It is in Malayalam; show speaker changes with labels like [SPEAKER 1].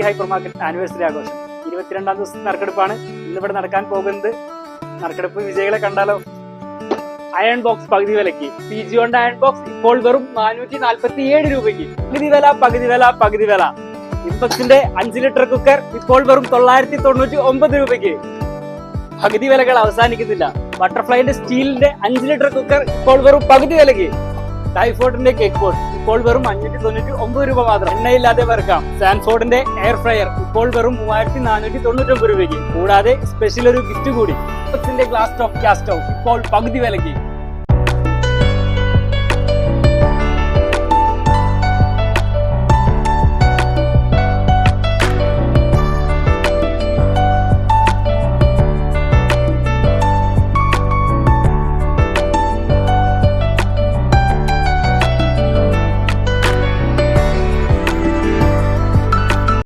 [SPEAKER 1] ഹൈപ്പർ മാർക്കറ്റ് ആനിവേഴ്സറി ആഘോഷം 22-ാം ദിവസത്തെ നറുക്കെടുപ്പാണ് ഇന്നിവിടെ നടക്കാൻ പോകുന്നത്. നറുക്കെടുപ്പ് വിജയികളെ കണ്ടാലോ. അയൺ ബോക്സ് പകുതി വിലയ്ക്ക് PG കൊണ്ട് അയൺ ബോക്സ് ഇപ്പോൾ വെറും 447 രൂപയ്ക്ക്. പകുതി വില. ഇമ്പക്സിന്റെ 5 ലിറ്റർ കുക്കർ ഇപ്പോൾ വെറും 999 രൂപയ്ക്ക്. പകുതി വിലകൾ അവസാനിക്കുന്നില്ല. ബട്ടർഫ്ലൈന്റെ സ്റ്റീലിന്റെ 5 ലിറ്റർ കുക്കർ ഇപ്പോൾ വെറും പകുതി വിലയ്ക്ക്. ടൈഫോർഡിന്റെ കേക്ക് ബോർഡ് ഇപ്പോൾ വെറും 599 രൂപ മാത്രം. എണ്ണയില്ലാതെ വറുക്കാം. സാൻഫോർഡിന്റെ എയർ ഫ്രയർ ഇപ്പോൾ വെറും 3499 രൂപയ്ക്ക്. കൂടാതെ സ്പെഷ്യൽ ഒരു ഗിഫ്റ്റ് കൂടി. ഗ്ലാസ് ടോപ്പ് ഗ്യാസ് സ്റ്റൗ ഇപ്പോൾ പകുതി വിലയ്ക്ക്.